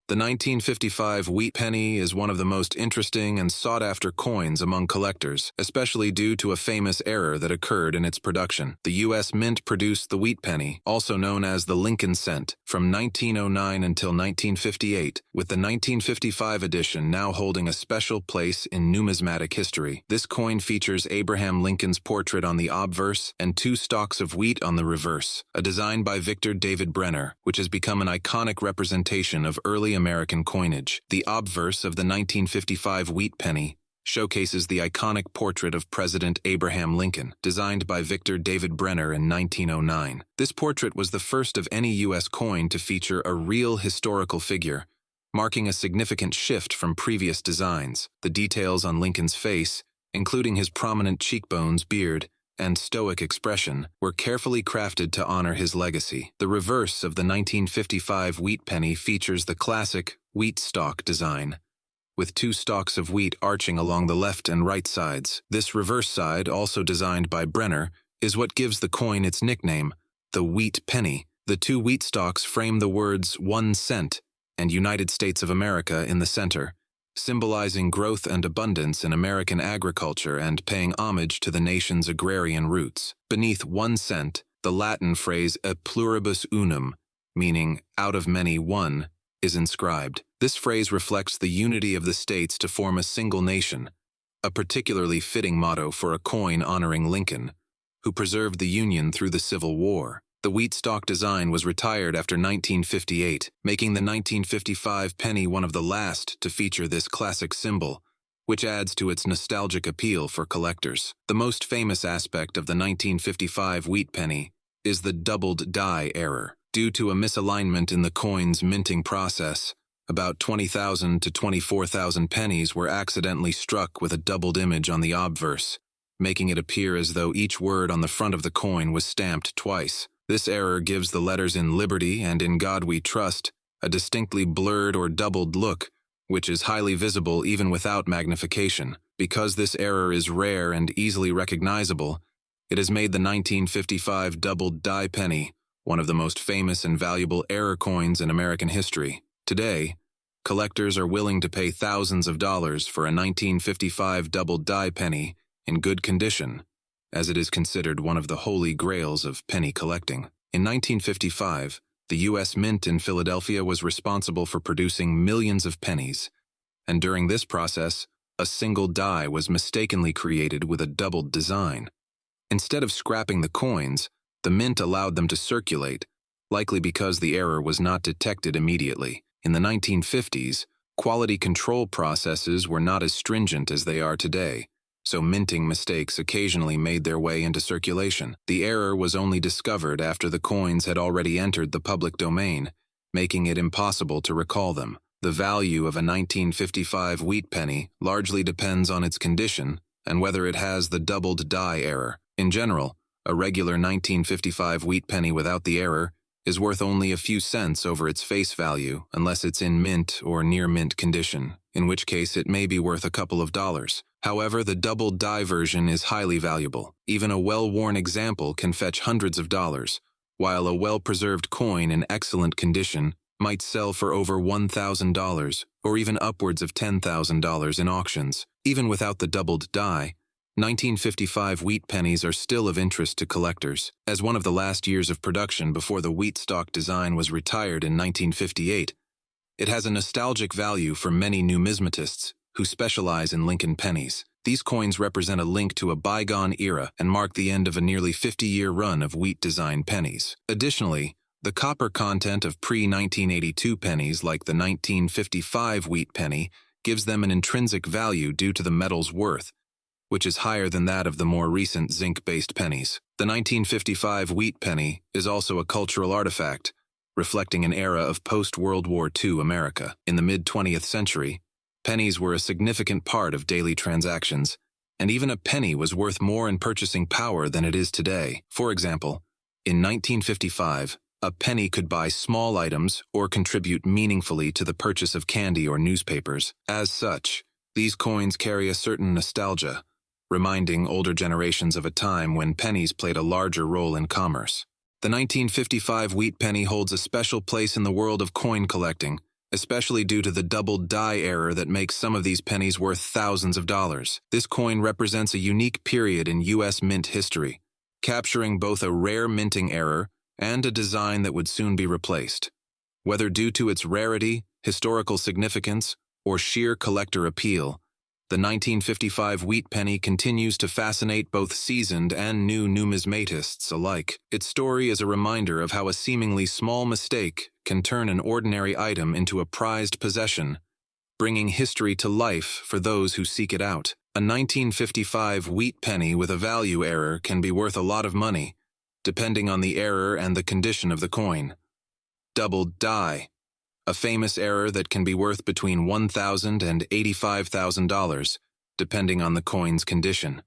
The 1955 wheat penny is one of the most interesting and sought-after coins among collectors, especially due to a famous error that occurred in its production. The U.S. Mint produced the wheat penny, also known as the Lincoln cent, from 1909 until 1958, with the 1955 edition now holding a special place in numismatic history. This coin features Abraham Lincoln's portrait on the obverse and two stalks of wheat on the reverse, a design by Victor David Brenner, which has become an iconic representation of early American coinage. The obverse of the 1955 wheat penny showcases the iconic portrait of President Abraham Lincoln, designed by Victor David Brenner in 1909. This portrait was the first of any U.S. coin to feature a real historical figure, marking a significant shift from previous designs. The details on Lincoln's face, including his prominent cheekbones, beard, and stoic expression, were carefully crafted to honor his legacy. The reverse of the 1955 wheat penny features the classic wheat stalk design, with two stalks of wheat arching along the left and right sides. This reverse side, also designed by Brenner, is what gives the coin its nickname, the wheat penny. The two wheat stalks frame the words 1 cent and United States of America in the center, symbolizing growth and abundance in American agriculture and paying homage to the nation's agrarian roots. Beneath 1 cent, the Latin phrase e pluribus unum, meaning out of many one, is inscribed. This phrase reflects the unity of the states to form a single nation, a particularly fitting motto for a coin honoring Lincoln, who preserved the Union through the Civil War. The wheat stalk design was retired after 1958, making the 1955 penny one of the last to feature this classic symbol, which adds to its nostalgic appeal for collectors. The most famous aspect of the 1955 wheat penny is the doubled die error. Due to a misalignment in the coin's minting process, about 20,000 to 24,000 pennies were accidentally struck with a doubled image on the obverse, making it appear as though each word on the front of the coin was stamped twice. This error gives the letters "In Liberty" and "In God We Trust" a distinctly blurred or doubled look, which is highly visible even without magnification. Because this error is rare and easily recognizable, it has made the 1955 doubled die penny one of the most famous and valuable error coins in American history. Today, collectors are willing to pay thousands of dollars for a 1955 doubled die penny in good condition, as it is considered one of the holy grails of penny collecting. In 1955, the U.S. Mint in Philadelphia was responsible for producing millions of pennies, and during this process, a single die was mistakenly created with a doubled design. Instead of scrapping the coins, the Mint allowed them to circulate, likely because the error was not detected immediately. In the 1950s, quality control processes were not as stringent as they are today, so minting mistakes occasionally made their way into circulation. The error was only discovered after the coins had already entered the public domain, making it impossible to recall them. The value of a 1955 wheat penny largely depends on its condition and whether it has the doubled die error. In general, a regular 1955 wheat penny without the error is worth only a few cents over its face value unless it's in mint or near mint condition, in which case it may be worth a couple of dollars. However, the doubled die version is highly valuable. Even a well-worn example can fetch hundreds of dollars, while a well-preserved coin in excellent condition might sell for over $1,000 or even upwards of $10,000 in auctions. Even without the doubled die, 1955 wheat pennies are still of interest to collectors. As one of the last years of production before the wheat stalk design was retired in 1958, it has a nostalgic value for many numismatists who specialize in Lincoln pennies. These coins represent a link to a bygone era and mark the end of a nearly 50-year run of wheat-designed pennies. Additionally, the copper content of pre-1982 pennies like the 1955 wheat penny gives them an intrinsic value due to the metal's worth, which is higher than that of the more recent zinc-based pennies. The 1955 wheat penny is also a cultural artifact, reflecting an era of post-World War II America. In the mid-20th century, pennies were a significant part of daily transactions, and even a penny was worth more in purchasing power than it is today. For example, in 1955, a penny could buy small items or contribute meaningfully to the purchase of candy or newspapers. As such, these coins carry a certain nostalgia, reminding older generations of a time when pennies played a larger role in commerce. The 1955 wheat penny holds a special place in the world of coin collecting, especially due to the double die error that makes some of these pennies worth thousands of dollars. This coin represents a unique period in U.S. mint history, capturing both a rare minting error and a design that would soon be replaced. Whether due to its rarity, historical significance, or sheer collector appeal, the 1955 wheat penny continues to fascinate both seasoned and new numismatists alike. Its story is a reminder of how a seemingly small mistake can turn an ordinary item into a prized possession, bringing history to life for those who seek it out. A 1955 wheat penny with a value error can be worth a lot of money, depending on the error and the condition of the coin. Double die, a famous error that can be worth between $1,000 and $85,000, depending on the coin's condition.